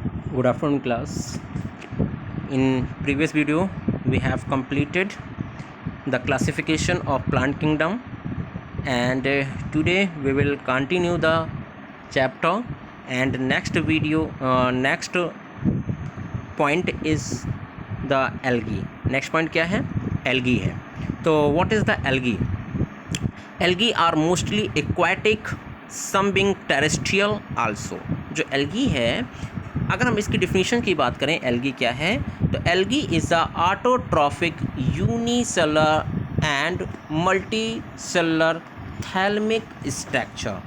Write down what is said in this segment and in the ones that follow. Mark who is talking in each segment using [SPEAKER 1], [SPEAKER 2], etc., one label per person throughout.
[SPEAKER 1] Good afternoon, class. In previous video, we have completed the classification of plant kingdom, and today we will continue the chapter. And next point is the algae. Next point क्या है? Algae है. तो what is the algae? Algae are mostly aquatic, some being terrestrial also. जो algae है, अगर हम इसकी definition की बात करें एल्गी क्या है, तो algae is a autotrophic unicellular and multi cellular thalmic structure.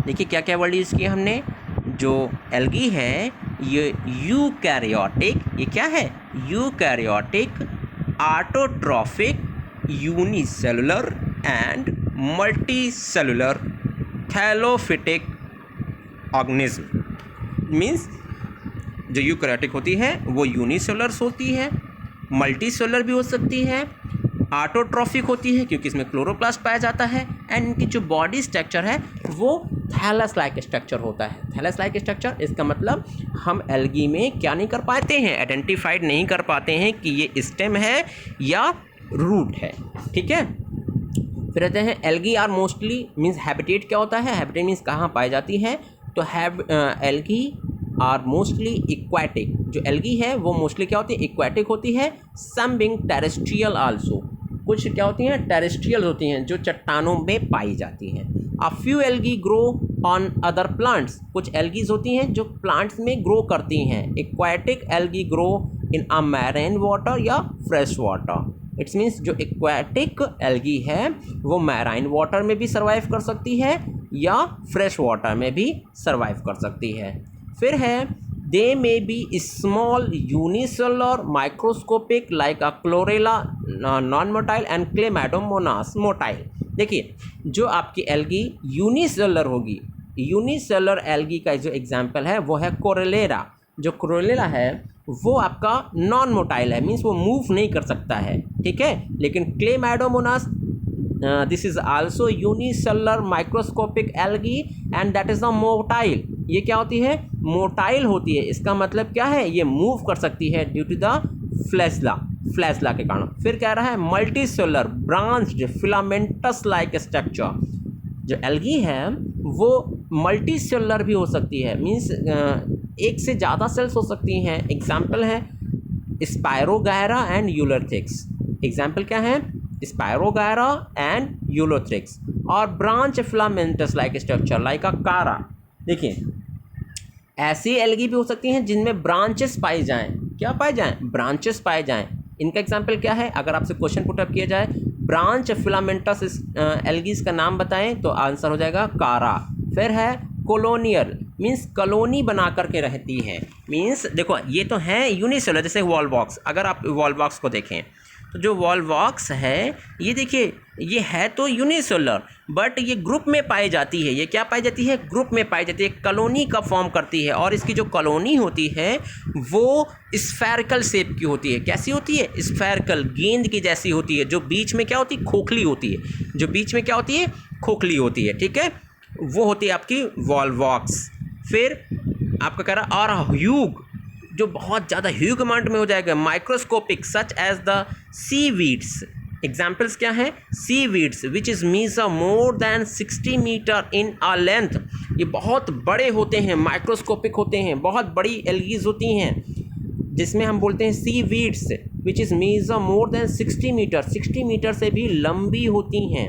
[SPEAKER 1] देखिए क्या क्या वर्ड यूज़ किए हमने। जो एल्गी है ये यूकैरियोटिक, ये क्या है? Eukaryotic autotrophic unicellular and multi cellular thallophytic organism. Means जो यूकैरियोटिक होती है वो यूनिसेलुलर होती है, मल्टी सेलुलर भी हो सकती है, ऑटोट्रॉफिक होती है क्योंकि इसमें क्लोरोप्लास्ट पाया जाता है, एंड इनकी जो बॉडी स्ट्रक्चर है वो थैलस लाइक स्ट्रक्चर होता है। थैलस लाइक स्ट्रक्चर, इसका मतलब हम एल्गी में क्या नहीं कर पाते हैं, आइडेंटिफाइड नहीं कर पाते हैं कि ये स्टेम है या रूट है। ठीक है, फिर रहते हैं algae are mostly means habitat क्या होता है? हैबिटेट मीन्स कहाँ पाई जाती है, तो एल्गी आर मोस्टली इक्वाटिक। जो एल्गी है वो मोस्टली क्या होती है? इक्वाटिक होती है। सम बिंग टेरेस्ट्रियल आल्सो, कुछ क्या होती हैं? टेरेस्ट्रियल होती हैं जो चट्टानों में पाई जाती हैं। A few algae grow on other plants, कुछ एल्गीज होती हैं जो प्लांट्स में ग्रो करती हैं। Aquatic algae grow in a marine water या फ्रेश वाटर। इट्स मीन्स जो इक्वाटिक एल्गी है वो मैराइन वाटर में भी सर्वाइव कर सकती है या फ्रेश वाटर में भी सर्वाइव कर सकती है। फिर है they may be small unicellular microscopic like a chlorella non motile and chlamydomonas motile. देखिए जो आपकी एल्गी यूनिसेलुलर होगी, यूनिसेलुलर एल्गी का जो एग्जाम्पल है वो है कोरेलेरा। जो कोरेलेरा है वो आपका नॉन मोटाइल है, मीन्स वो मूव नहीं कर सकता है। ठीक है, लेकिन Chlamydomonas this is also unicellular microscopic algae and that is a motile. ये क्या होती है? मोटाइल होती है। इसका मतलब क्या है? ये मूव कर सकती है ड्यू टू द फ्लैजला के कारण। फिर कह रहा है multi cellular branched filamentous like structure. जो एल्गी है वो मल्टी सेलुलर भी हो सकती है, मीन्स एक से ज़्यादा सेल्स हो सकती हैं। एग्जाम्पल है स्पायरोगायरा एंड यूलोथ्रिक्स। एग्जाम्पल क्या है? Spirogyra and ulothrix. और branch filamentous like structure like a chara. देखिए ऐसी एल्गी भी हो सकती हैं जिनमें ब्रांचेस पाए जाएं। क्या पाए जाएं? ब्रांचेस पाए जाएं। इनका एग्जाम्पल क्या है? अगर आपसे क्वेश्चन पुटअप किया जाए ब्रांच फिलामेंटस एल्गीज का नाम बताएं तो आंसर हो जाएगा कारा। फिर है कॉलोनियल, मीन्स कॉलोनी बना करके रहती है। मीन्स देखो ये तो है यूनिसेलुलर, जैसे वॉलवॉक्स। अगर आप वॉलवॉक्स को देखें तो जो वॉलवॉक्स है ये देखिए ये है तो यूनिसेलुलर बट ये ग्रुप में पाई जाती है। ये क्या पाई जाती है? ग्रुप में पाई जाती है, कॉलोनी का फॉर्म करती है। और इसकी जो कॉलोनी होती है वो स्फेरिकल शेप की होती है। कैसी होती है? स्फेरिकल, गेंद की जैसी होती है। जो बीच में क्या होती है? खोखली होती है। जो बीच में क्या होती है? खोखली होती है। ठीक है, वो होती है आपकी वॉलवॉक्स। फिर आपका कह रहा और ह्यूग, जो बहुत ज़्यादा ह्यूग अमाउंट में हो जाएगा। Microscopic such as the seaweeds. Examples क्या हैं? Seaweeds which is means a more than 60 metre in a length. ये बहुत बड़े होते हैं, माइक्रोस्कोपिक होते हैं, बहुत बड़ी एल्गीज होती हैं जिसमें हम बोलते हैं seaweeds which is means a more than 60 metre. 60 metre से भी लंबी होती हैं।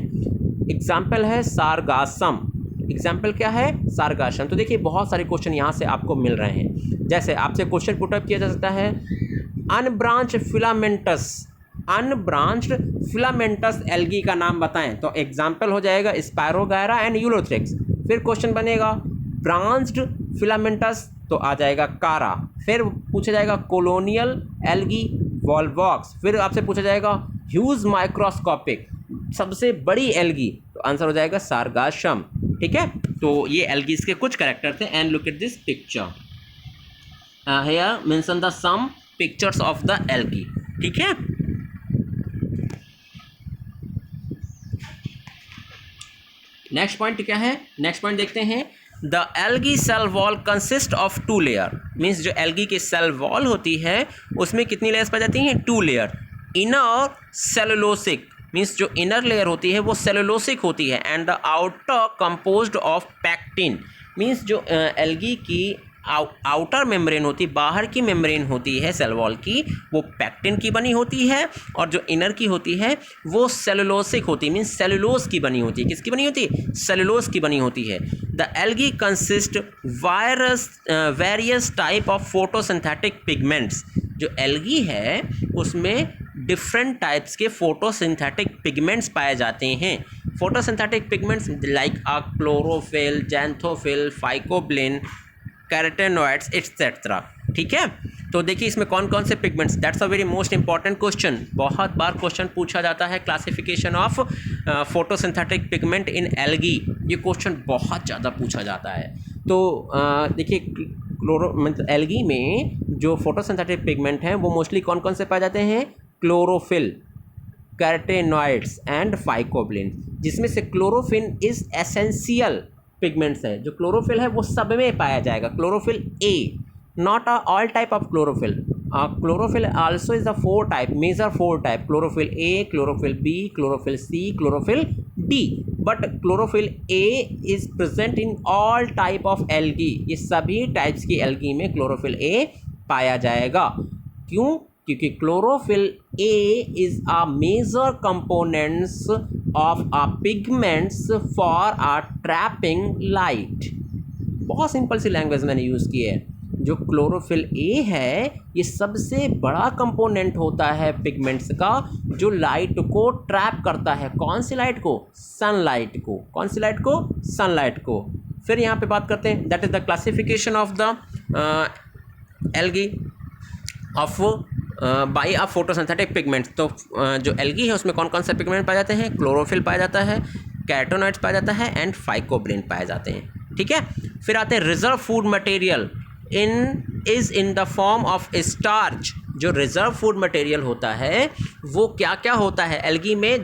[SPEAKER 1] एग्जाम्पल है सारगासम। एग्जाम्पल क्या है? सारगासम। तो देखिए बहुत सारे क्वेश्चन यहाँ से आपको मिल रहे हैं। जैसे आपसे क्वेश्चन पुटअप किया जा सकता है unbranch filamentous, unbranched filamentous algae का नाम बताएं, तो एग्जाम्पल हो जाएगा स्पायरोगायरा एंड यूलोथ्रिक्स। फिर क्वेश्चन बनेगा ब्रांच्ड फिलामेंटस, तो आ जाएगा कारा। फिर पूछा जाएगा कॉलोनियल एल्गी, वॉलवॉक्स। फिर आपसे पूछा जाएगा ह्यूज माइक्रोस्कोपिक, सबसे बड़ी एल्गी, तो आंसर हो जाएगा सारगासम। ठीक है, तो ये एल्गीज के कुछ कैरेक्टर थे। And look at this picture here mention the some pictures of the algae. ठीक है, नेक्स्ट पॉइंट क्या है? नेक्स्ट पॉइंट देखते हैं the algae cell wall consist of 2 layer, means जो एल्गी की सेल वॉल होती है उसमें कितनी लेयर्स पाई जाती हैं? 2 लेयर। इनर सेलुलोसिक, मीन्स जो इनर लेयर होती है वो सेलुलोसिक होती है, and the outer composed of pectin, means जो एल्गी की आउटर मेम्ब्रेन होती, बाहर की मेम्ब्रेन होती है सेल वॉल की, वो पैक्टिन की बनी होती है, और जो इनर की होती है वो सेलुलोसिक होती है, मीन्स सेलुलोज की बनी होती है। किसकी बनी होती है? सेलुलोज की बनी होती है। The algae consist various type of photosynthetic pigments, जो एल्गी है उसमें डिफरेंट टाइप्स के फोटोसिंथेटिक पिगमेंट्स पाए जाते हैं। Photosynthetic pigments like chlorophyll, xanthophyll, phycobilin, carotenoids etcetera. ठीक है, तो देखिए इसमें कौन कौन से pigments, that's a very most important question. बहुत बार क्वेश्चन पूछा जाता है, classification of photosynthetic pigment in algae, ये क्वेश्चन बहुत ज़्यादा पूछा जाता है। तो देखिए एल्गी में जो फोटोसिंथेटिक पिगमेंट हैं वो मोस्टली कौन कौन से पाए जाते हैं? क्लोरोफिल, कैरोटेनॉइड्स एंड फाइकोब्लिन, जिसमें से क्लोरोफिल इज एसेंशियल पिगमेंट्स है। जो क्लोरोफिल है वो सब में पाया जाएगा। Chlorophyll A, not all type of chlorophyll. Chlorophyll also is a 4 type, major 4 type, chlorophyll A, chlorophyll B, chlorophyll C, chlorophyll D. But chlorophyll A is present in all type of algae, ये सभी types की algae में chlorophyll A पाया जाएगा। क्यों? क्योंकि chlorophyll A is a major components of a pigments for a trapping light. बहुत simple सी लैंग्वेज मैंने यूज़ की है। जो क्लोरोफिल ए है ये सबसे बड़ा कंपोनेंट होता है पिगमेंट्स का, जो लाइट को ट्रैप करता है। कौन सी लाइट को? सनलाइट को। कौन सी लाइट को? सनलाइट को। फिर यहाँ पे बात करते हैं, that is the classification of the algae of by of photosynthetic pigments. तो जो एल्गी है उसमें कौन कौन से पिगमेंट पाए जाते हैं? क्लोरोफिल पाया जाता है, कैरोटेनॉइड्स पाया जाता है, एंड फाइकोब्लिन पाए जाते हैं। ठीक है, फिर आते हैं reserve food material in the form of starch. जो रिजर्व फूड मटेरियल होता है वो क्या क्या होता है एल्गी में?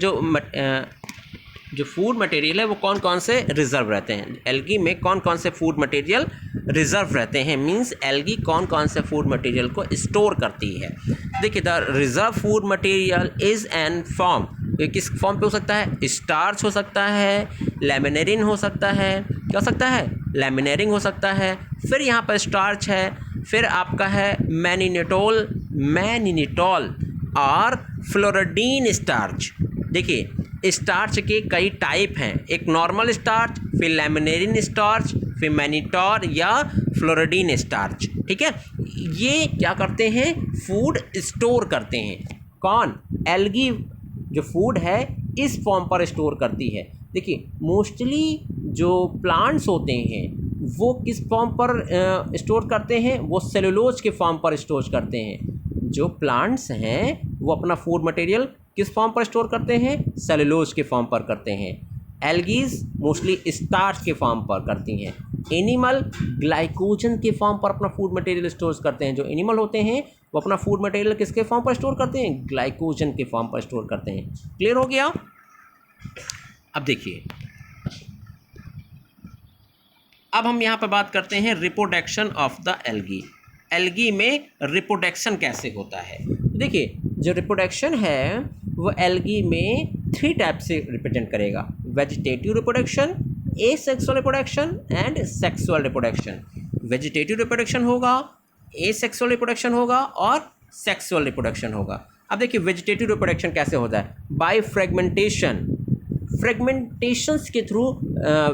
[SPEAKER 1] जो फूड मटेरियल है वो कौन कौन से रिजर्व रहते हैं? एल्गी में कौन कौन से फूड मटेरियल रिजर्व रहते हैं, मींस एल्गी कौन कौन से फूड मटेरियल को स्टोर करती है। देखिए, the reserve food material is an form, ये किस फॉर्म पे हो सकता है? स्टार्च हो सकता है, लैमिनेरिन हो सकता है, क्या हो सकता है? लैमिनेरिन हो सकता है। फिर यहाँ पर स्टार्च है, फिर आपका है मैनिनिटॉल और फ्लोरिडीन स्टार्च। देखिए, स्टार्च के कई टाइप हैं, एक नॉर्मल स्टार्च, फिर लैमिनेरिन स्टार्च, फिर मैनिटॉल या फ्लोरिडीन स्टार्च। ठीक है, ये क्या करते हैं? फूड स्टोर करते हैं। कौन? एल्गी जो फूड है इस फॉर्म पर स्टोर करती है। देखिए, मोस्टली जो प्लांट्स होते हैं वो किस फॉर्म पर स्टोर करते हैं? वो सेलुलोज के फॉर्म पर स्टोर करते हैं। जो प्लांट्स हैं वो अपना फूड मटेरियल किस फॉर्म पर स्टोर करते हैं? सेलुलोज के फॉर्म पर करते हैं। एल्गीज मोस्टली स्टार्च के फॉर्म पर करती हैं। एनिमल ग्लाइकोजन के फॉर्म पर अपना फूड मटेरियल स्टोर करते हैं। जो एनिमल होते हैं वो अपना फूड मटेरियल किसके फॉर्म पर स्टोर करते हैं? ग्लाइकोजन के फॉर्म पर स्टोर करते हैं। क्लियर हो गया? अब देखिए, अब हम यहाँ पर बात करते हैं reproduction of the algae. Algae में रिप्रोडक्शन कैसे होता है? देखिए, जो रिप्रोडक्शन है वो एल्गी में 3 टाइप से रिप्रेजेंट करेगा: vegetative reproduction, asexual reproduction and sexual reproduction. Vegetative reproduction होगा, एसेक्सुअल रिप्रोडक्शन होगा और सेक्सुअल रिप्रोडक्शन होगा। अब देखिए, वेजिटेटिव रिप्रोडक्शन कैसे होता है? बाय फ्रेगमेंटेशन, फ्रेगमेंटेशंस के थ्रू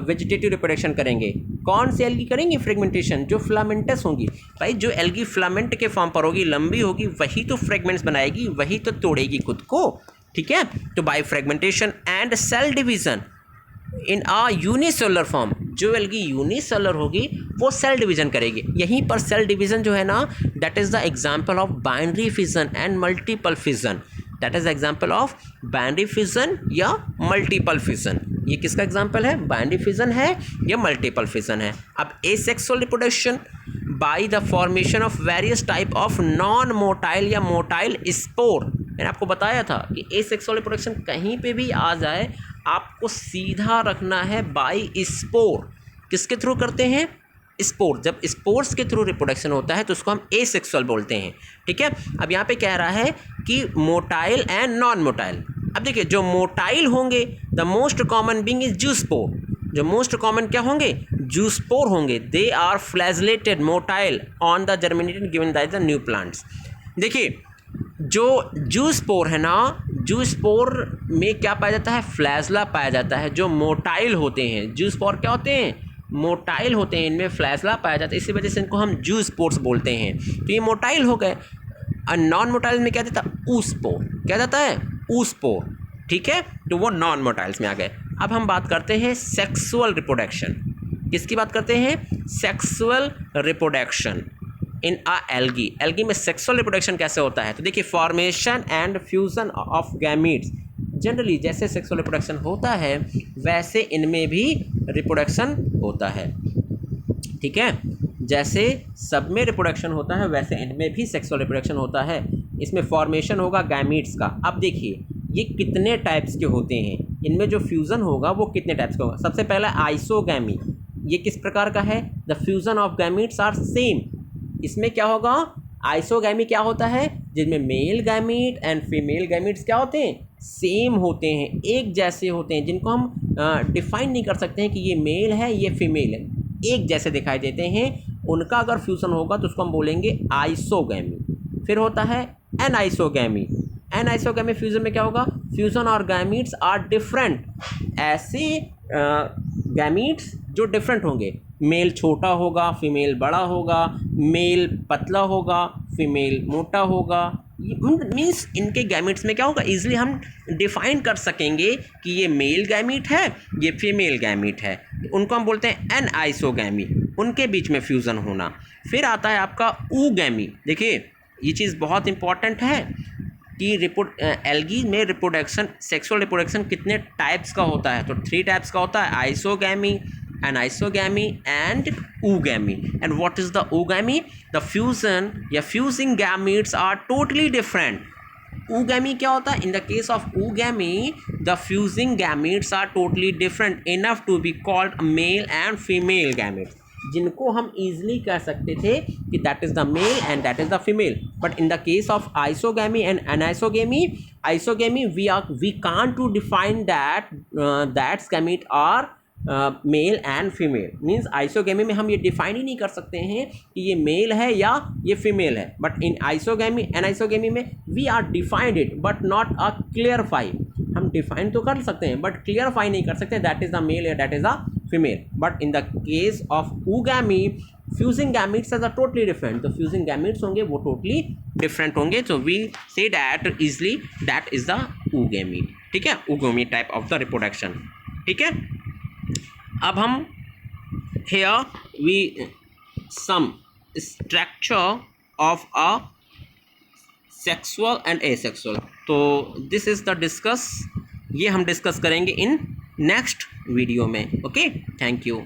[SPEAKER 1] वेजिटेटिव रिप्रोडक्शन करेंगे। कौन से एल्गी करेंगे फ्रेगमेंटेशन? जो फिलामेंटस होंगी। भाई, जो एल्गी फिलामेंट के फॉर्म पर होगी, लंबी होगी, वही तो फ्रेगमेंट्स बनाएगी, वही तो तोड़ेगी खुद को। ठीक है, तो by fragmentation and cell division in a unicellular form. जो एल्गी यूनिसेलुलर होगी वो सेल डिवीजन करेगी। यहीं पर सेल डिवीजन जो है ना, that is the example of binary fission and multiple fission. That is example of binary fission या मल्टीपल फिजन। ये किसका एग्जाम्पल है? बाइनरी फिजन है या मल्टीपल फिजन है। अब asexual reproduction by the formation of various type of non motile या motile spore. मैंने आपको बताया था कि एसेक्सुअल रिप्रोडक्शन कहीं पे भी आ जाए, आपको सीधा रखना है बाय स्पोर। किसके थ्रू करते हैं? स्पोर। जब स्पोर्स के थ्रू रिप्रोडक्शन होता है तो उसको हम एसेक्सुअल बोलते हैं, ठीक है। अब यहाँ पे कह रहा है कि मोटाइल एंड नॉन मोटाइल। अब देखिए जो मोटाइल होंगे, the most common being is zoospore. जो मोस्ट कॉमन क्या होंगे? जूस्पोर होंगे। They are flagellated motile on the germinated given by the new plants. देखिए जो जूस्पोर है ना, जूस्पोर में क्या पाया जाता है? फ्लैजला पाया जाता है। जो मोटाइल होते हैं, जूस्पोर क्या होते हैं? मोटाइल होते हैं, इनमें फ्लैजला पाया जाता है, इसी वजह से इनको हम जूस्पोर्स बोलते हैं। तो ये मोटाइल हो गए। और नॉन मोटाइल में क्या देता है? ऊस्पोर। क्या जाता है? ऊस्पोर, ठीक है। तो वो नॉन मोटाइल्स में आ गए। अब हम बात करते हैं सेक्सुअल रिप्रोडक्शन। किसकी बात करते हैं? Sexual reproduction in a algae. Algae में सेक्सुअल रिप्रोडक्शन कैसे होता है? तो देखिए formation and fusion of gametes. Generally जैसे सेक्सुअल रिप्रोडक्शन होता है वैसे इनमें भी रिप्रोडक्शन होता है, ठीक है। जैसे सब में रिप्रोडक्शन होता है वैसे इनमें भी सेक्सुअल रिप्रोडक्शन होता है। इसमें फॉर्मेशन होगा गैमीट्स का। अब देखिए ये कितने टाइप्स के होते हैं, इनमें जो फ्यूज़न होगा वो कितने टाइप्स का होगा। सबसे पहला आइसोगैमी। ये किस प्रकार का है? The fusion of gametes are same. इसमें क्या होगा? आइसोगैमी क्या होता है? जिनमें male gamete and female gametes क्या होते हैं? सेम होते हैं, एक जैसे होते हैं, जिनको हम डिफाइन नहीं कर सकते हैं कि ये मेल है ये फीमेल है, एक जैसे दिखाई देते हैं। उनका अगर फ्यूज़न होगा तो उसको हम बोलेंगे आइसोगैमी। फिर होता है एनाइसोगैमी। एनाइसोगैमी फ्यूज़न में क्या होगा? फ्यूज़न और गैमीट्स आर डिफरेंट। ऐसे गैमीट्स जो डिफरेंट होंगे, मेल छोटा होगा फीमेल बड़ा होगा, मेल पतला होगा फीमेल मोटा होगा। मीन्स इनके गैमीट्स में क्या होगा? ईजिली हम डिफाइन कर सकेंगे कि ये मेल गैमीट है ये फीमेल गैमीट है। उनको हम बोलते हैं एनाइसोगैमी, उनके बीच में फ्यूज़न होना। फिर आता है आपका ऊगैमी। देखिए ये चीज़ बहुत इंपॉर्टेंट है कि एल्गी में रिप्रोडक्शन, सेक्सुअल रिप्रोडक्शन कितने टाइप्स का होता है? तो 3 टाइप्स का होता है, isogamy, anisogamy and oogamy. And what is the oogamy? The fusion या fusing gametes are totally different. Oogamy क्या होता है? In the case of oogamy, the fusing gametes are totally different enough to be called male and female gametes. जिनको हम easily कह सकते थे कि that is the male and that is the female. But in the case of isogamy and anisogamy, we can't to define that that gamete are male and female. Means isogamy में हम ये define ही नहीं कर सकते हैं कि ये mail है या ये फीमेल है। बट इन आइसोगैमी एनाइसोगैमी में we are defined it but not a clarify. हम डिफाइन तो कर सकते हैं बट क्लियरफाई नहीं कर सकते दैट इज़ द मेल या that is the female. But in the case of oogamy fusing gametes are totally different. तो फ्यूजिंग गैमीट्स होंगे वो टोटली डिफरेंट होंगे। तो we say that easily that is the oogamy, ठीक है। Oogamy type of the reproduction, ठीक है। अब हम here we some structure of a sexual and asexual। तो this is the discuss, ये हम डिस्कस करेंगे इन नेक्स्ट वीडियो में। Okay, thank you.